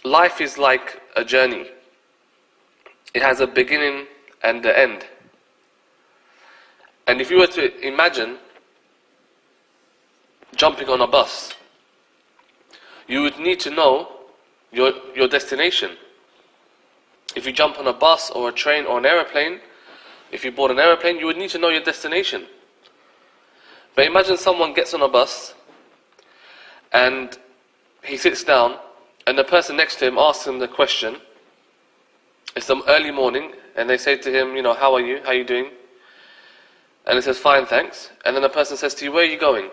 life is like a journey. It has a beginning and an end. And if you were to imagine jumping on a bus, you would need to know your destination. If you jump on a bus or a train or an aeroplane, if you board an aeroplane, you would need to know your destination. But imagine someone gets on a bus and he sits down and the person next to him asks him the question. It's some early morning and they say to him, how are you? How are you doing? And he says, fine, thanks. And then the person says to you, where are you going?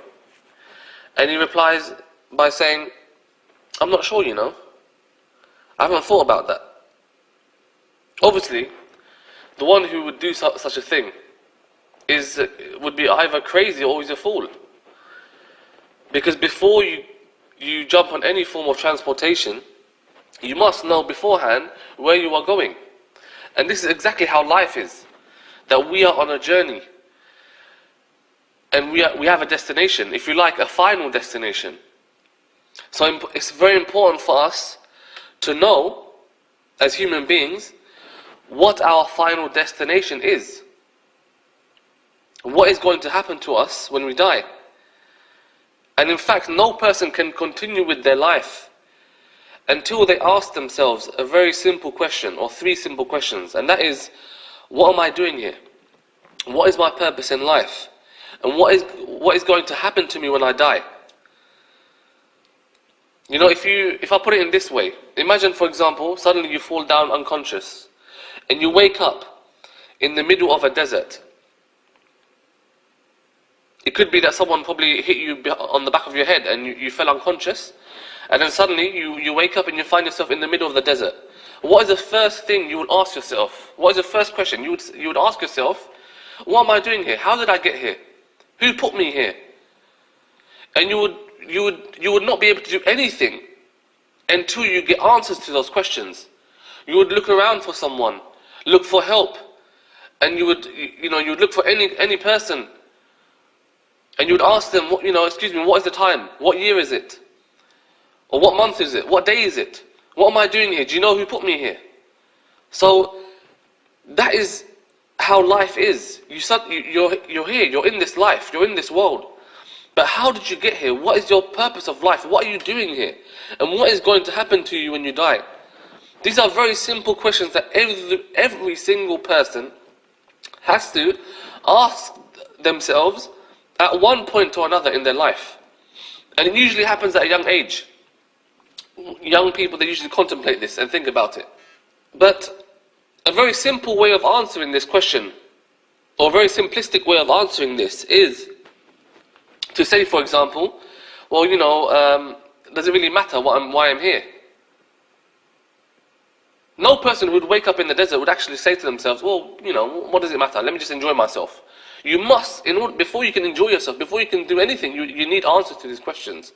And he replies by saying, I'm not sure, I haven't thought about that. Obviously, the one who would do such a thing would be either crazy or he's a fool. Because before you jump on any form of transportation, you must know beforehand where you are going. And this is exactly how life is. That we are on a journey. And we have a destination, if you like, a final destination. So it's very important for us to know, as human beings, what our final destination is. What is going to happen to us when we die. And in fact, no person can continue with their life until they ask themselves a very simple question, or three simple questions. And that is, what am I doing here? What is my purpose in life? And what is going to happen to me when I die? If I put it in this way, imagine, for example, suddenly you fall down unconscious and you wake up in the middle of a desert. It could be that someone probably hit you on the back of your head and you fell unconscious, and then suddenly you wake up and you find yourself in the middle of the desert. What is the first thing you would ask yourself? What is the first question you would ask yourself? What am I doing here? How did I get here? Who put me here? And you would not be able to do anything until you get answers to those questions. You would look around for someone, look for help, and you would look for any person, and you would ask them, excuse me, what is the time? What year is it? Or what month is it? What day is it? What am I doing here? Do you know who put me here? So that is how life is. You're here, you're in this life, you're in this world. But how did you get here? What is your purpose of life? What are you doing here? And what is going to happen to you when you die? These are very simple questions that every single person has to ask themselves at one point or another in their life. And it usually happens at a young age. Young people, they usually contemplate this and think about it. But a very simple way of answering this question, or a very simplistic way of answering this, is to say, for example, well, does it really matter why I'm here? No person who would wake up in the desert would actually say to themselves, well, what does it matter? Let me just enjoy myself. You must, before you can enjoy yourself, before you can do anything, you need answers to these questions.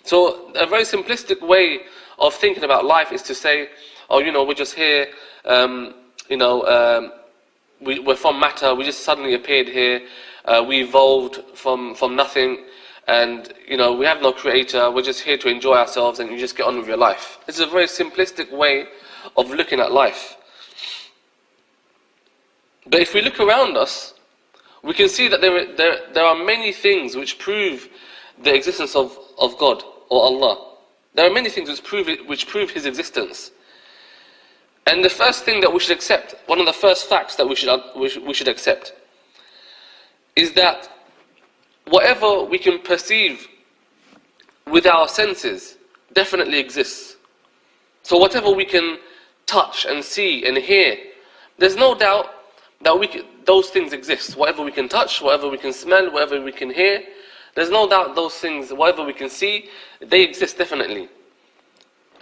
So a very simplistic way of thinking about life is to say, we're just here, we're from matter, we just suddenly appeared here, we evolved from nothing, and we have no creator, we're just here to enjoy ourselves, and you just get on with your life. This is a very simplistic way of looking at life. But if we look around us, we can see that there are many things which prove the existence of God or Allah. There are many things which prove His existence. And the first thing that we should accept, one of the first facts that we should accept, is that whatever we can perceive with our senses definitely exists. So whatever we can touch and see and hear, there's no doubt that those things exist. Whatever we can touch, whatever we can smell, whatever we can hear, there's no doubt those things, whatever we can see, they exist definitely.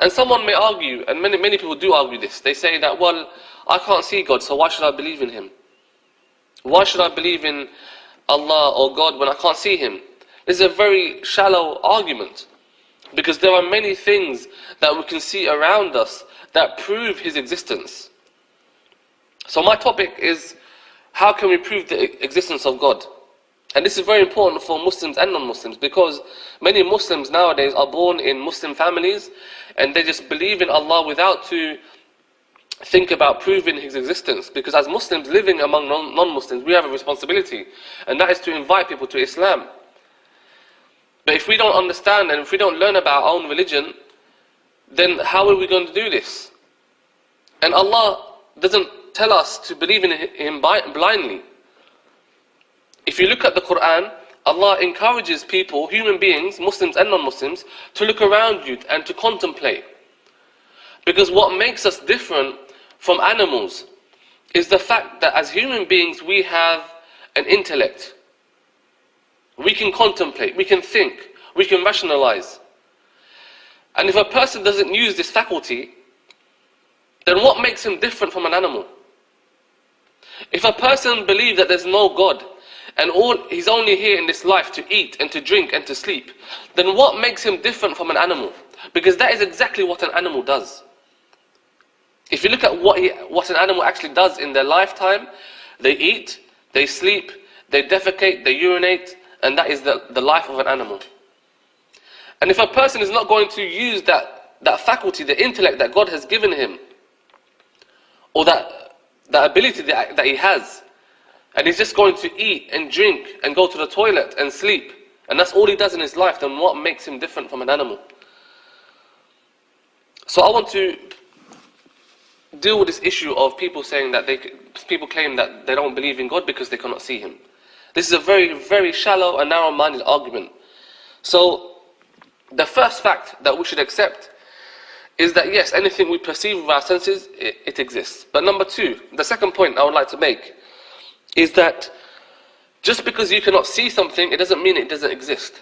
And someone may argue, and many people do argue this, they say that, well, I can't see God, so why should I believe in Him? Why should I believe in Allah or God when I can't see Him? This is a very shallow argument, because there are many things that we can see around us that prove His existence. So my topic is, how can we prove the existence of God? And this is very important for Muslims and non-Muslims, because many Muslims nowadays are born in Muslim families and they just believe in Allah without to think about proving His existence. Because as Muslims living among non-Muslims, we have a responsibility, and that is to invite people to Islam. But if we don't understand and if we don't learn about our own religion, then how are we going to do this? And Allah doesn't tell us to believe in Him blindly. If you look at the Quran, Allah encourages people, human beings, Muslims and non-Muslims, to look around you and to contemplate. Because what makes us different from animals is the fact that as human beings we have an intellect. We can contemplate, we can think, we can rationalize. And if a person doesn't use this faculty, then what makes him different from an animal? If a person believes that there's no God, and he's only here in this life to eat and to drink and to sleep, then what makes him different from an animal? Because that is exactly what an animal does. If you look at what an animal actually does in their lifetime, they eat, they sleep, they defecate, they urinate, and that is the life of an animal. And if a person is not going to use that faculty, the intellect that God has given him, or that ability that he has, and he's just going to eat and drink and go to the toilet and sleep, and that's all he does in his life, then what makes him different from an animal? So I want to deal with this issue of people saying that people claim that they don't believe in God because they cannot see Him. This is a very, very shallow and narrow-minded argument. So the first fact that we should accept is that yes, anything we perceive with our senses, it exists. But number two, the second point I would like to make is that just because you cannot see something, it doesn't mean it doesn't exist.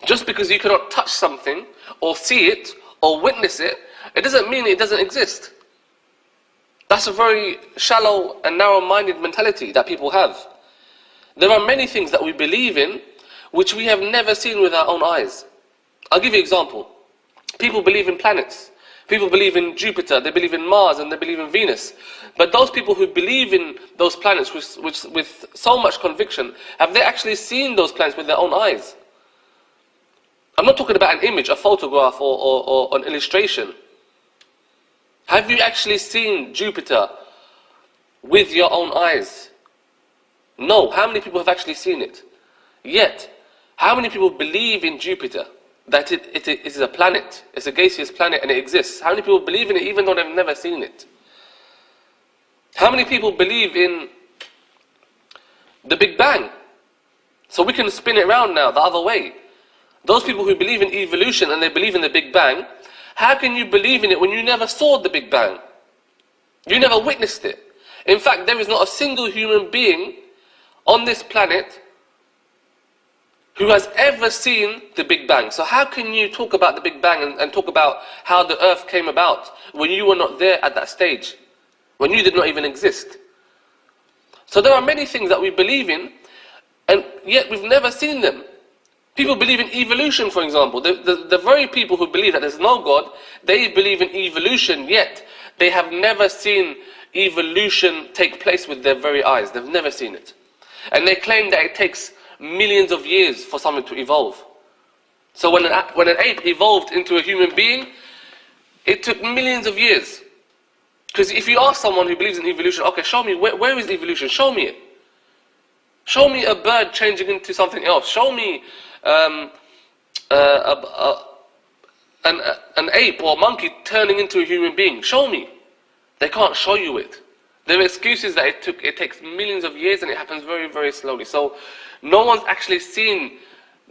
Just because you cannot touch something, or see it, or witness it, it doesn't mean it doesn't exist. That's a very shallow and narrow-minded mentality that people have. There are many things that we believe in which we have never seen with our own eyes. I'll give you an example. People believe in planets. People believe in Jupiter, they believe in Mars, and they believe in Venus. But those people who believe in those planets with so much conviction, have they actually seen those planets with their own eyes? I'm not talking about an image, a photograph, or an illustration. Have you actually seen Jupiter with your own eyes? No. How many people have actually seen it? Yet, how many people believe in Jupiter? That it is a planet, it's a gaseous planet and it exists. How many people believe in it even though they've never seen it? How many people believe in the Big Bang? So we can spin it around now the other way. Those people who believe in evolution and they believe in the Big Bang, how can you believe in it when you never saw the Big Bang? You never witnessed it. In fact, there is not a single human being on this planet who has ever seen the Big Bang. So how can you talk about the Big Bang and talk about how the earth came about when you were not there at that stage, when you did not even exist? So there are many things that we believe in, and yet we've never seen them. People believe in evolution, for example. The very people who believe that there's no God, they believe in evolution, yet they have never seen evolution take place with their very eyes. They've never seen it. And they claim that it takes millions of years for something to evolve. So when an ape evolved into a human being, it took millions of years. Because if you ask someone who believes in evolution, okay, show me, where is evolution? Show me it. Show me a bird changing into something else. Show me an ape or a monkey turning into a human being. Show me. They can't show you it. Their excuse is that it takes millions of years and it happens very, very slowly. So no one's actually seen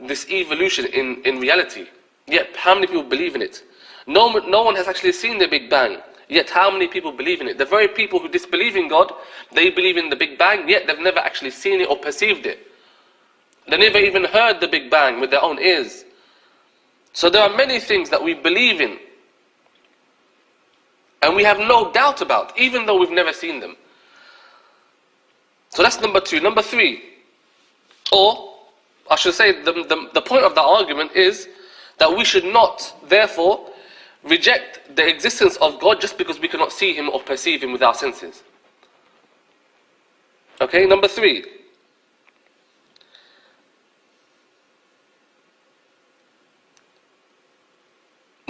this evolution in reality. Yet how many people believe in it? No one has actually seen the Big Bang. Yet how many people believe in it? The very people who disbelieve in God, they believe in the Big Bang, yet they've never actually seen it or perceived it. They never even heard the Big Bang with their own ears. So there are many things that we believe in, and we have no doubt about, even though we've never seen them. So that's number two. Number three, or I should say the point of the argument is that we should not, therefore, reject the existence of God just because we cannot see Him or perceive Him with our senses. Okay, number three.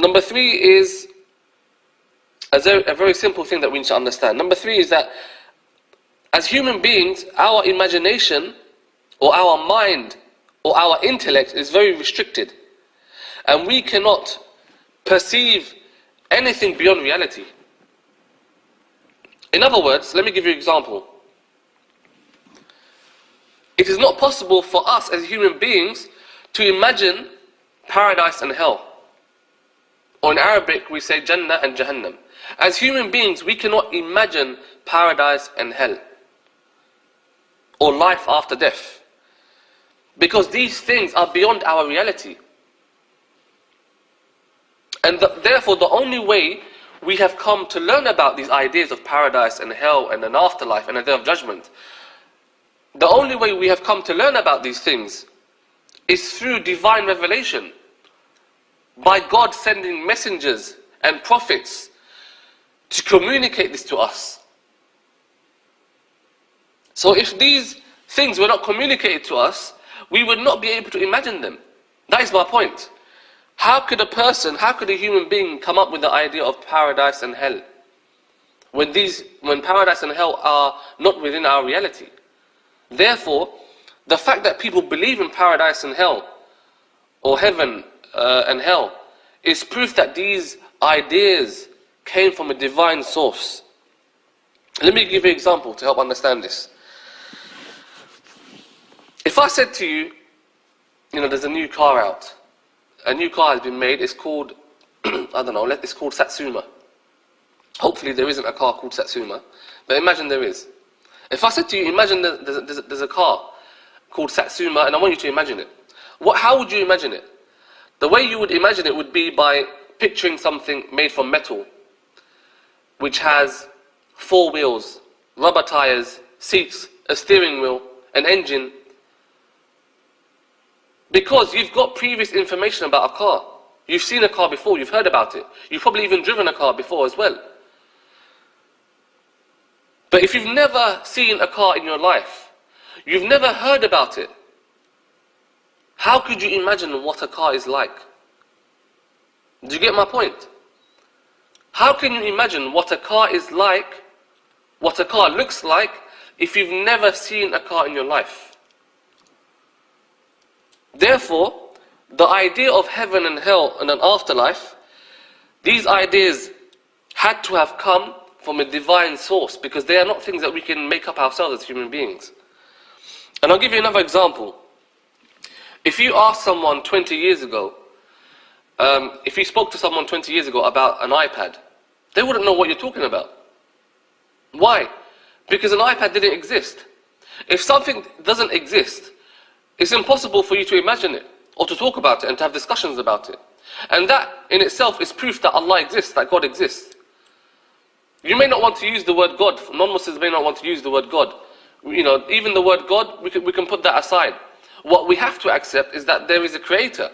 Number three is a very simple thing that we need to understand. Number three is that as human beings, our imagination or our mind or our intellect is very restricted, and we cannot perceive anything beyond reality. In other words, let me give you an example. It is not possible for us as human beings to imagine paradise and hell. Or in Arabic we say Jannah and Jahannam. As human beings we cannot imagine paradise and hell, or life after death, because these things are beyond our reality. And therefore the only way we have come to learn about these ideas of paradise and hell and an afterlife and a day of judgment, the only way we have come to learn about these things is through divine revelation, by God sending messengers and prophets to communicate this to us. So if these things were not communicated to us, we would not be able to imagine them. That is my point. How could a human being come up with the idea of paradise and hell when paradise and hell are not within our reality? Therefore, the fact that people believe in paradise and hell, or heaven and hell, is proof that these ideas came from a divine source. Let me give you an example to help understand this. If I said to you, there's a new car out. A new car has been made, it's called, it's called Satsuma. Hopefully there isn't a car called Satsuma, but imagine there is. If I said to you, imagine there's a car called Satsuma, and I want you to imagine it. How would you imagine it? The way you would imagine it would be by picturing something made from metal, which has 4 wheels, rubber tires, seats, a steering wheel, an engine. Because you've got previous information about a car. You've seen a car before, you've heard about it. You've probably even driven a car before as well. But if you've never seen a car in your life, you've never heard about it, how could you imagine what a car is like? Do you get my point? How can you imagine what a car is like, what a car looks like, if you've never seen a car in your life? Therefore, the idea of heaven and hell and an afterlife, these ideas had to have come from a divine source, because they are not things that we can make up ourselves as human beings. And I'll give you another example. If you ask someone 20 years ago, if you spoke to someone 20 years ago about an iPad, they wouldn't know what you're talking about. Why? Because an iPad didn't exist. If something doesn't exist, it's impossible for you to imagine it, or to talk about it, and to have discussions about it. And that in itself is proof that Allah exists, that God exists. You may not want to use the word God. Non-Muslims may not want to use the word God. Even the word God, we can put that aside. What we have to accept is that there is a creator.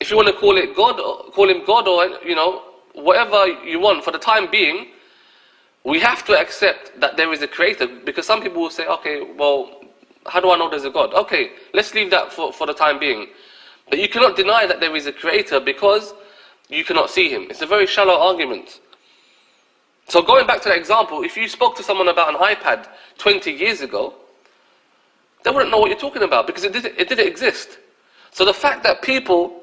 If you want to call it God, call him God, or whatever you want, for the time being, we have to accept that there is a creator. Because some people will say, okay, well, how do I know there's a God? Okay, let's leave that for the time being. But you cannot deny that there is a creator because you cannot see him. It's a very shallow argument. So going back to that example, if you spoke to someone about an iPad 20 years ago, they wouldn't know what you're talking about, because it didn't exist. So the fact that people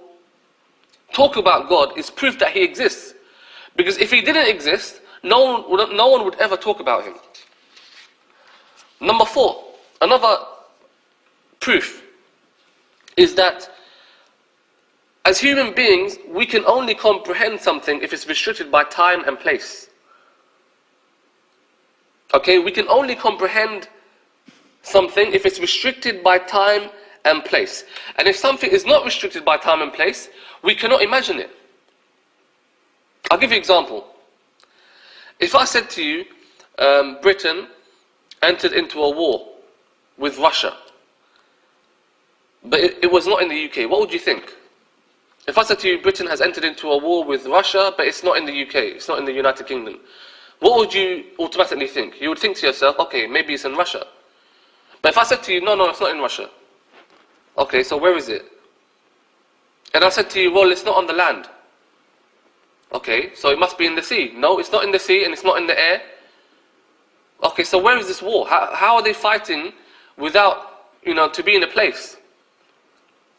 talk about God is proof that he exists. Because if he didn't exist, no one would ever talk about him. Number 4, another proof is that as human beings, we can only comprehend something if it's restricted by time and place. Okay, we can only comprehend something if it's restricted by time and place. And if something is not restricted by time and place, we cannot imagine it. I'll give you an example. If I said to you, Britain entered into a war with Russia, but it was not in the UK, what would you think? If I said to you, Britain has entered into a war with Russia, but it's not in the UK, it's not in the United Kingdom, what would you automatically think? You would think to yourself, okay, maybe it's in Russia. But if I said to you, no, it's not in Russia. Okay, so where is it? And I said to you, well, it's not on the land. Okay, so it must be in the sea. No, it's not in the sea and it's not in the air. Okay, so where is this war? How are they fighting without, to be in a place?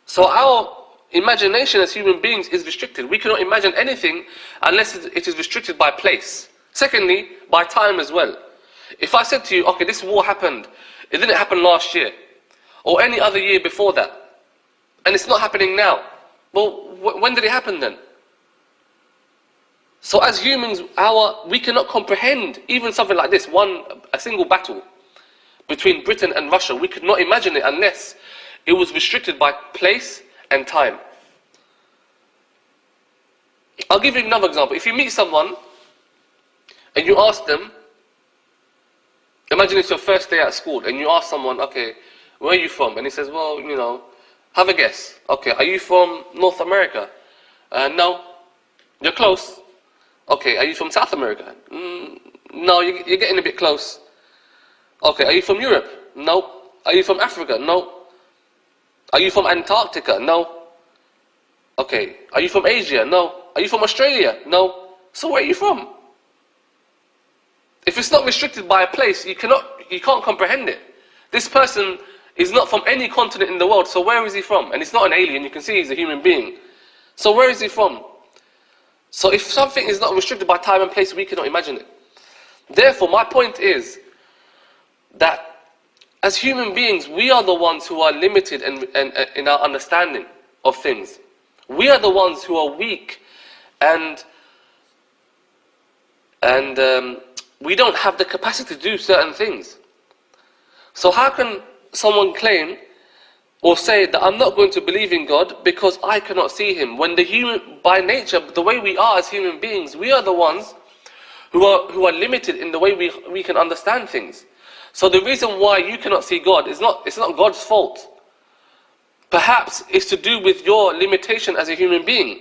So our imagination as human beings is restricted. We cannot imagine anything unless it is restricted by place. Secondly, by time as well. If I said to you, okay, this war happened, it didn't happen last year, or any other year before that, and it's not happening now. Well, when did it happen then? So as humans, we cannot comprehend even something like this, a single battle between Britain and Russia. We could not imagine it unless it was restricted by place and time. I'll give you another example. If you meet someone and you ask them, imagine it's your first day at school and you ask someone, okay, where are you from? And he says, well, have a guess. Okay, are you from North America? No. You're close. Okay, are you from South America? No, you're getting a bit close. Okay, are you from Europe? No. Are you from Africa? No. Are you from Antarctica? No. Okay, are you from Asia? No. Are you from Australia? No. So where are you from? If it's not restricted by a place, you can't comprehend it. This person is not from any continent in the world, so where is he from? And it's not an alien, you can see he's a human being. So where is he from? So if something is not restricted by time and place, we cannot imagine it. Therefore, my point is that as human beings, we are the ones who are limited in our understanding of things. We are the ones who are weak and we don't have the capacity to do certain things. So how can someone claim or say that I'm not going to believe in God because I cannot see Him, when by nature, the way we are as human beings, we are the ones who are limited in the way we can understand things. So the reason why you cannot see God it's not God's fault. Perhaps it's to do with your limitation as a human being,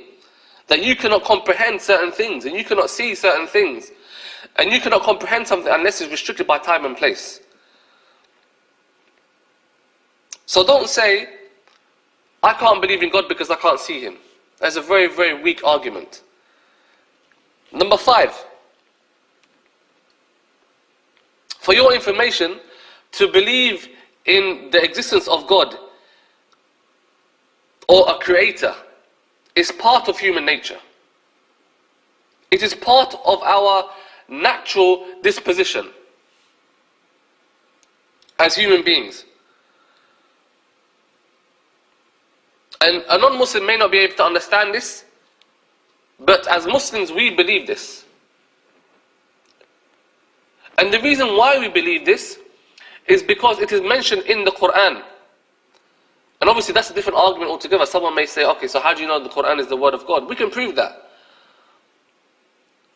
that you cannot comprehend certain things and you cannot see certain things, and you cannot comprehend something unless it's restricted by time and place. So don't say, I can't believe in God because I can't see Him. That's a very, very weak argument. Number 5. For your information, to believe in the existence of God or a creator is part of human nature. It is part of our natural disposition as human beings. And a non-Muslim may not be able to understand this, but as Muslims we believe this. And the reason why we believe this is because it is mentioned in the Quran. And obviously that's a different argument altogether. Someone may say, okay, so how do you know the Quran is the word of God? We can prove that.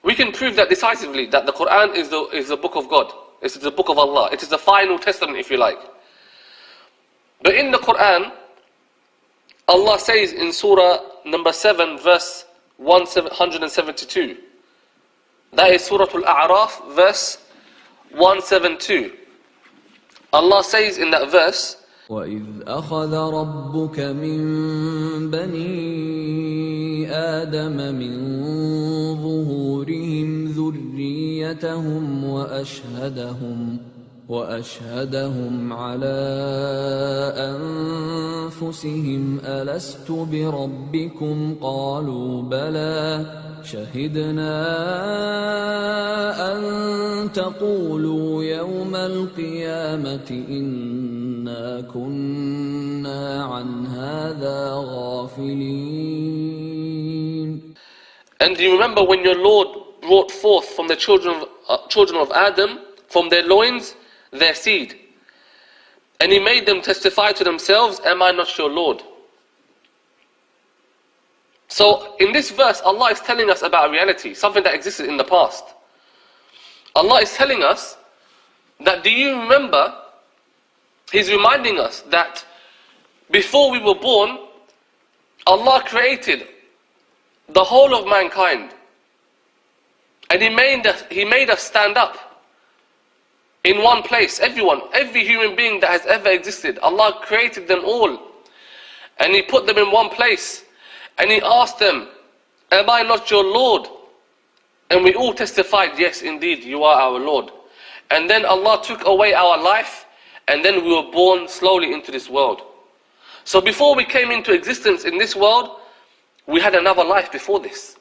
We can prove that decisively, that the Quran is the book of God. It is the book of Allah. It is the final testament, if you like. But in the Quran, Allah says in Surah number 7, verse 172. That is Surah Al-A'raf, verse 172. Allah says in that verse, وَإِذْ أَخَذَ رَبُّكَ مِنْ بَنِي آدَمَ مِنْ ظُهُورِهِمْ ذُرِّيَّتَهُمْ وَأَشْهَدَهُمْ عَلَىٰ أَنفُسِهِمْ أَلَسْتُ بِرَبِّكُمْ قَالُوا بَلَىٰ شَهِدْنَا أَن تَقُولُوا يَوْمَ الْقِيَامَةِ إِنَّا كُنَّا عَنْ هَٰذَا غَافِلِينَ. And do you remember when your Lord brought forth from the children of Adam, from their loins, their seed? And He made them testify to themselves, am I not your Lord? So in this verse, Allah is telling us about a reality, something that existed in the past. Allah is telling us that, do you remember? He's reminding us that before we were born, Allah created the whole of mankind. And He made us stand up in one place. Everyone, every human being that has ever existed, Allah created them all. And He put them in one place. And He asked them, am I not your Lord? And we all testified, yes, indeed, you are our Lord. And then Allah took away our life, and then we were born slowly into this world. So before we came into existence in this world, we had another life before this.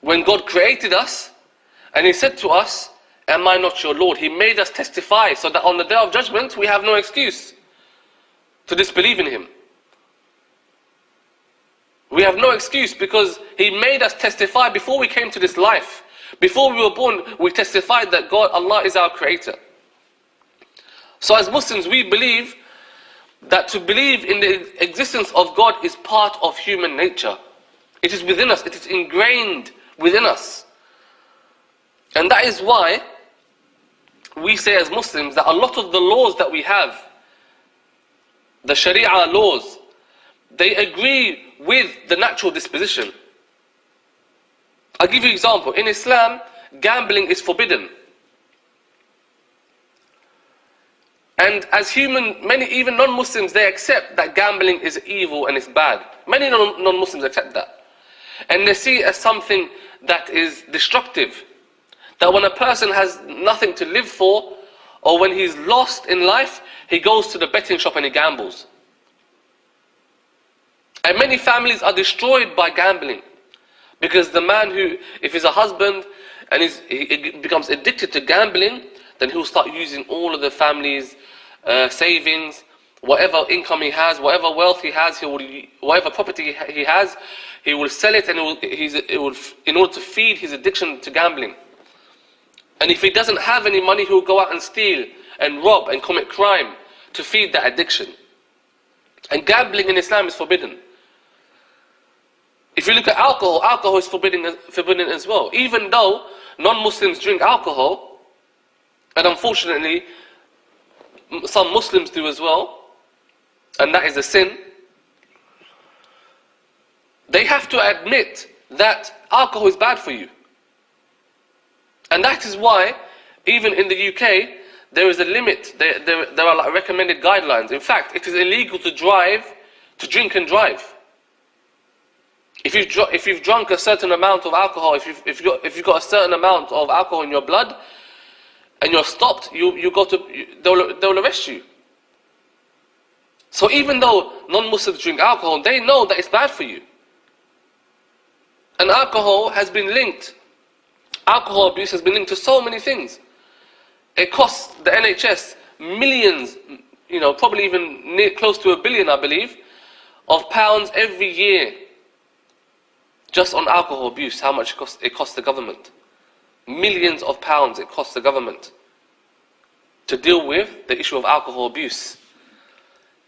When God created us, and He said to us, am I not your Lord? He made us testify so that on the Day of Judgment we have no excuse to disbelieve in Him. We have no excuse because He made us testify before we came to this life. Before we were born, we testified that God, Allah is our creator. So as Muslims, we believe that to believe in the existence of God is part of human nature. It is within us, it is ingrained within us. And that is why we say as Muslims that a lot of the laws that we have, the Sharia laws, they agree with the natural disposition. I'll give you an example. In Islam, gambling is forbidden. And as many even non-Muslims, they accept that gambling is evil and it's bad. Many non-Muslims accept that. And they see it as something that is destructive. That when a person has nothing to live for, or when he's lost in life, he goes to the betting shop and he gambles. And many families are destroyed by gambling. Because the man who, if he's a husband and he becomes addicted to gambling, then he'll start using all of the family's savings, whatever income he has, whatever wealth he has, whatever property he has, he will sell it, and in order to feed his addiction to gambling. And if he doesn't have any money, he'll go out and steal and rob and commit crime to feed that addiction. And gambling in Islam is forbidden. If you look at alcohol, alcohol is forbidden as well. Even though non-Muslims drink alcohol, and unfortunately some Muslims do as well, and that is a sin, they have to admit that alcohol is bad for you. And that is why, even in the UK, there is a limit, there are like recommended guidelines. In fact, it is illegal to drink and drive. If you've drunk a certain amount of alcohol, if you've got a certain amount of alcohol in your blood, and you're stopped, they'll arrest you. So even though non-Muslims drink alcohol, they know that it's bad for you. And alcohol abuse has been linked to so many things. It costs the NHS millions, probably even close to £1 billion, I believe, of pounds every year. Just on alcohol abuse, how much it costs the government. Millions of pounds it costs the government to deal with the issue of alcohol abuse.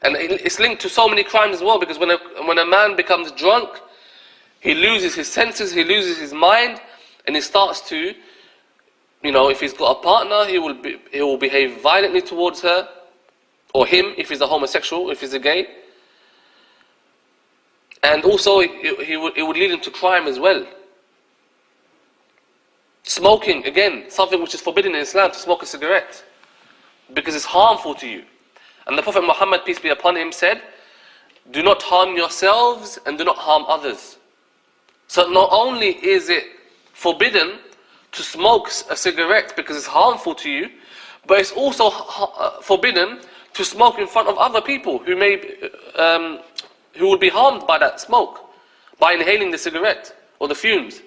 And it's linked to so many crimes as well, because when a man becomes drunk, he loses his senses, he loses his mind, and he starts to, if he's got a partner, he will behave violently towards her, or him, if he's a homosexual, if he's a gay. And also, it would lead him to crime as well. Smoking, again, something which is forbidden in Islam, to smoke a cigarette, because it's harmful to you. And the Prophet Muhammad, peace be upon him, said, do not harm yourselves and do not harm others. So not only is it forbidden to smoke a cigarette because it's harmful to you, but it's also forbidden to smoke in front of other people who will be harmed by that smoke, by inhaling the cigarette or the fumes.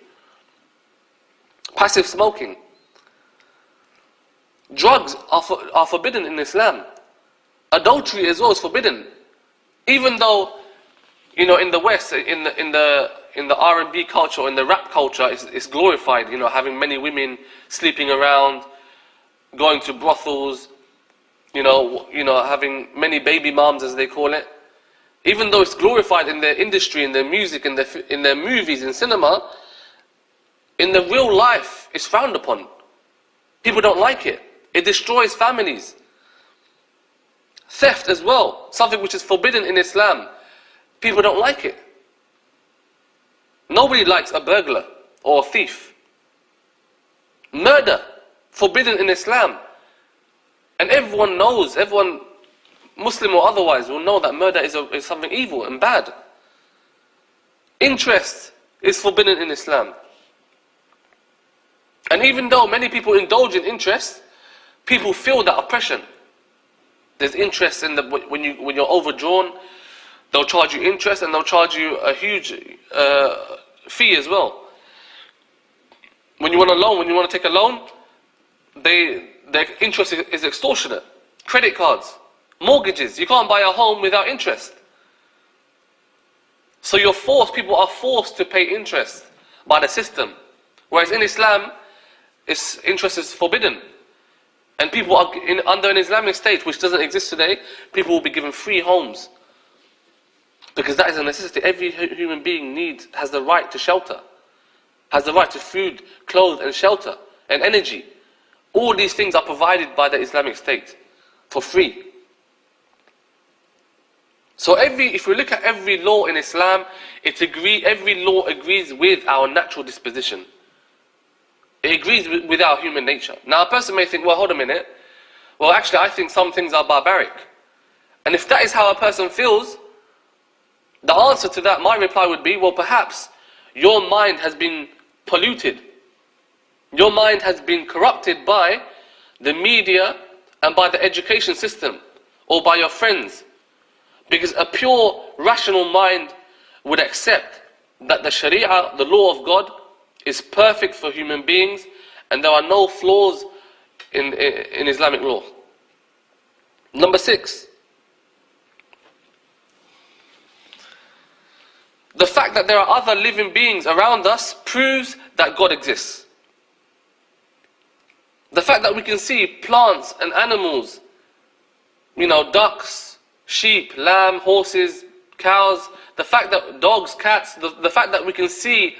Passive smoking. Drugs are forbidden in Islam. Adultery as well is forbidden. Even though, in the West, in the R&B culture, or in the rap culture, it's glorified, having many women sleeping around, going to brothels, having many baby moms, as they call it. Even though it's glorified in their industry, in their music, in their movies, in cinema, in the real life, it's frowned upon. People don't like it. It destroys families. Theft as well, something which is forbidden in Islam. People don't like it. Nobody likes a burglar or a thief. Murder, forbidden in Islam. And everyone knows, everyone, Muslim or otherwise, will know that murder is something evil and bad. Interest is forbidden in Islam. And even though many people indulge in interest, people feel that oppression. There's interest in when you're overdrawn, they'll charge you interest and they'll charge you a huge fee as well. When you want a loan, when you want to take a loan, their interest is extortionate. Credit cards, mortgages, you can't buy a home without interest. So people are forced to pay interest by the system. Whereas in Islam, interest is forbidden. And people are under an Islamic state which doesn't exist today, people will be given free homes. Because that is a necessity. Every human being has the right to shelter, has the right to food, clothes and shelter and energy. All these things are provided by the Islamic state for free. So if we look at every law in Islam, every law agrees with our natural disposition. It agrees with our human nature. Now a person may think, well, hold a minute. Well, actually I think some things are barbaric. And if that is how a person feels, the answer to that, my reply would be, well, perhaps your mind has been polluted. Your mind has been corrupted by the media and by the education system or by your friends. Because a pure, rational mind would accept that the Sharia, the law of God, is perfect for human beings and there are no flaws in Islamic law. Number 6. The fact that there are other living beings around us proves that God exists. The fact that we can see plants and animals, ducks, sheep, lamb, horses, cows, the fact that dogs, cats, the fact that we can see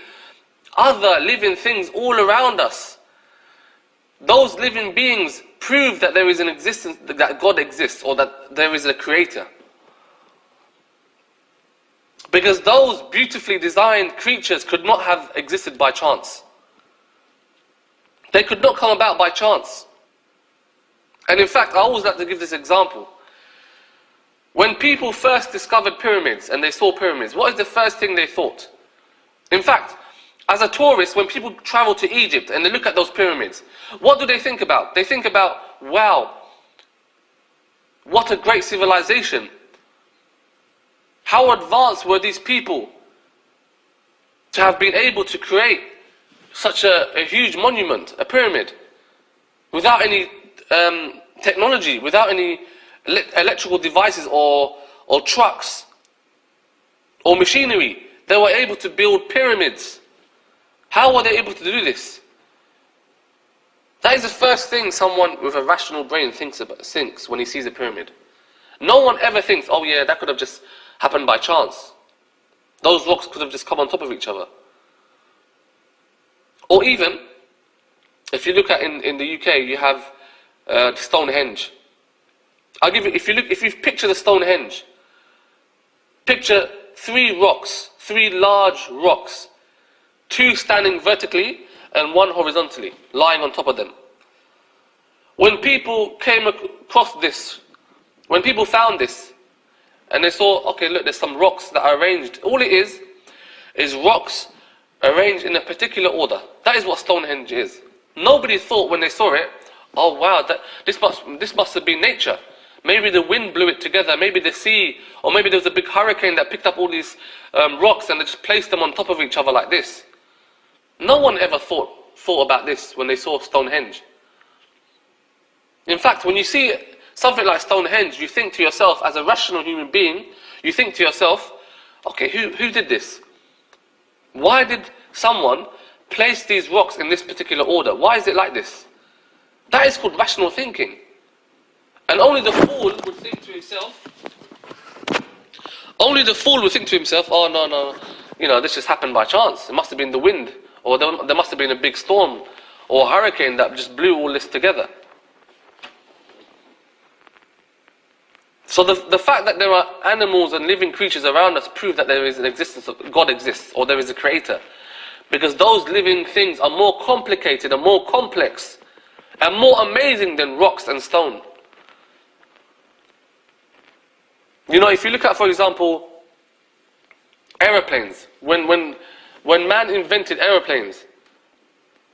other living things all around us, those living beings prove that there is an existence, that God exists, or that there is a creator. Because those beautifully designed creatures could not have existed by chance. They could not come about by chance. And in fact, I always like to give this example. When people first discovered pyramids and they saw pyramids, what is the first thing they thought? In fact, as a tourist, when people travel to Egypt and they look at those pyramids, what do they think about? They think about, wow, what a great civilization. How advanced were these people to have been able to create such a huge monument, a pyramid, without any technology, without any electrical devices or trucks or machinery. They were able to build pyramids. How were they able to do this? That is the first thing someone with a rational brain thinks when he sees a pyramid. No one ever thinks, oh yeah, that could have just happened by chance. Those rocks could have just come on top of each other. Or even, if you look at in the UK, you have Stonehenge. I'll give you, if you picture the Stonehenge, picture 3 rocks, 3 large rocks, 2 standing vertically and 1 horizontally, lying on top of them. When people came across this, when people found this, and they saw, okay, look, there's some rocks that are arranged. All it is rocks arranged in a particular order. That is what Stonehenge is. Nobody thought when they saw it, oh wow, this must have been nature. Maybe the wind blew it together, maybe the sea, or maybe there was a big hurricane that picked up all these rocks and they just placed them on top of each other like this. No one ever thought about this when they saw Stonehenge. In fact, when you see something like Stonehenge, you think to yourself, as a rational human being, you think to yourself, okay, who did this? Why did someone place these rocks in this particular order? Why is it like this? That is called rational thinking. And only the fool would think to himself, oh no, this just happened by chance. It must have been the wind, or there must have been a big storm, or a hurricane that just blew all this together. So the fact that there are animals and living creatures around us prove that there is an existence of God exists, or there is a creator. Because those living things are more complicated and more complex and more amazing than rocks and stone. If you look at, for example, aeroplanes, when when man invented aeroplanes,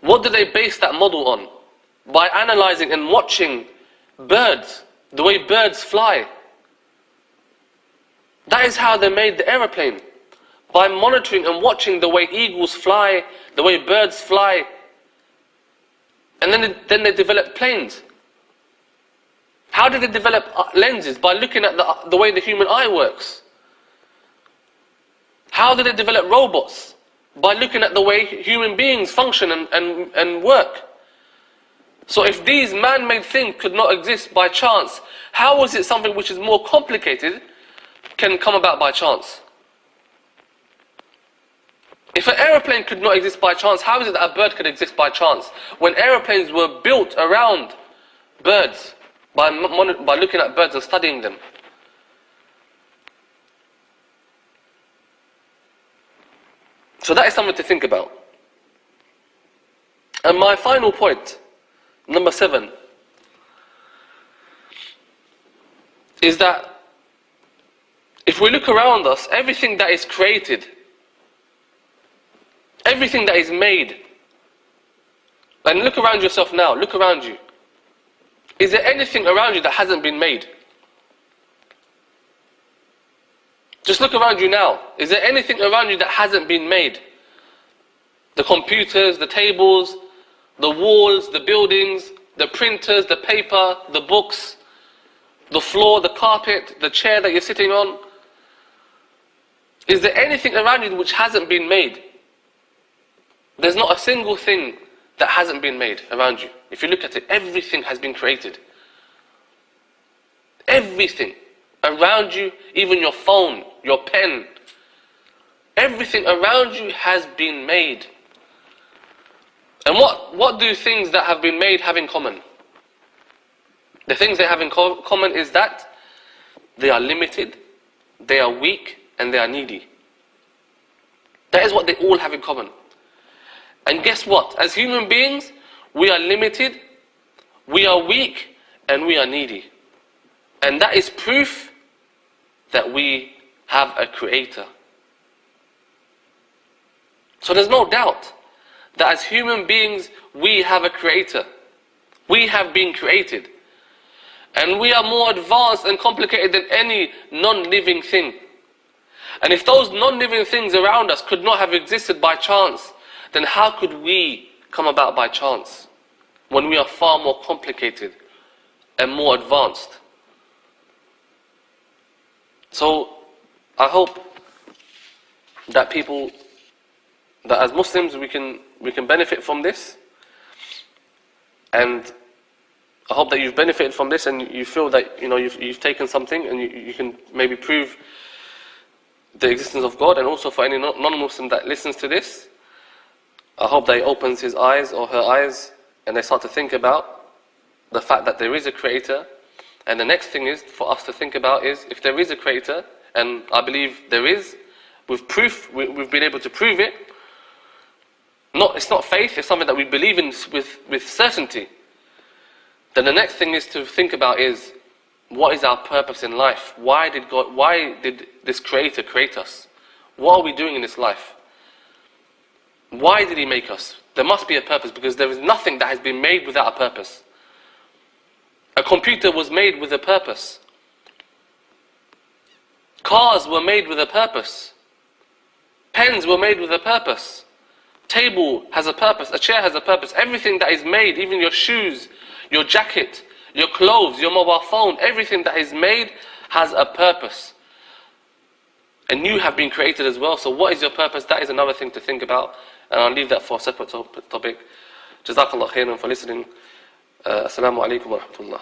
what did they base that model on? By analyzing and watching birds, the way birds fly. That is how they made the aeroplane. By monitoring and watching the way eagles fly, the way birds fly. And then they developed planes. How did they develop lenses? By looking at the way the human eye works. How did they develop robots? By looking at the way human beings function and work. So if these man-made things could not exist by chance, how is it something which is more complicated can come about by chance? If an aeroplane could not exist by chance, how is it that a bird could exist by chance? When aeroplanes were built around birds, by looking at birds and studying them. So that is something to think about. And my final point, number 7, is that if we look around us, everything that is created, everything that is made, and look around yourself now, look around you. Is there anything around you that hasn't been made? Just look around you now. Is there anything around you that hasn't been made? The computers, the tables, the walls, the buildings, the printers, the paper, the books, the floor, the carpet, the chair that you're sitting on. Is there anything around you which hasn't been made? There's not a single thing that hasn't been made around you. If you look at it, everything has been created. Everything around you, even your phone, your pen, everything around you has been made. And what do things that have been made have in common? The things they have in common is that they are limited, they are weak, and they are needy. That is what they all have in common. And guess what? As human beings, we are limited, we are weak, and we are needy. And that is proof that we have a creator. So there's no doubt that as human beings, we have a creator. We have been created. And we are more advanced and complicated than any non-living thing. And if those non-living things around us could not have existed by chance, then how could we come about by chance when we are far more complicated and more advanced? So I hope that that as Muslims we can benefit from this, and I hope that you've benefited from this and you feel that you've taken something and you can maybe prove the existence of God. And also for any non-Muslim that listens to this, I hope that he opens his eyes or her eyes and they start to think about the fact that there is a creator. And the next thing is for us to think about is, if there is a creator, and I believe there is, with proof, we've been able to prove it. It's not faith, it's something that we believe in with certainty. Then the next thing is to think about is, what is our purpose in life? Why did this creator create us? What are we doing in this life? Why did he make us? There must be a purpose, because there is nothing that has been made without a purpose. A computer was made with a purpose. Cars were made with a purpose. Pens were made with a purpose. Table has a purpose. A chair has a purpose. Everything that is made, even your shoes, your jacket, your clothes, your mobile phone, everything that is made has a purpose. And you have been created as well. So what is your purpose? That is another thing to think about. And I'll leave that for a separate topic. Jazakallah khairan for listening. Assalamu alaikum wa rahmatullah.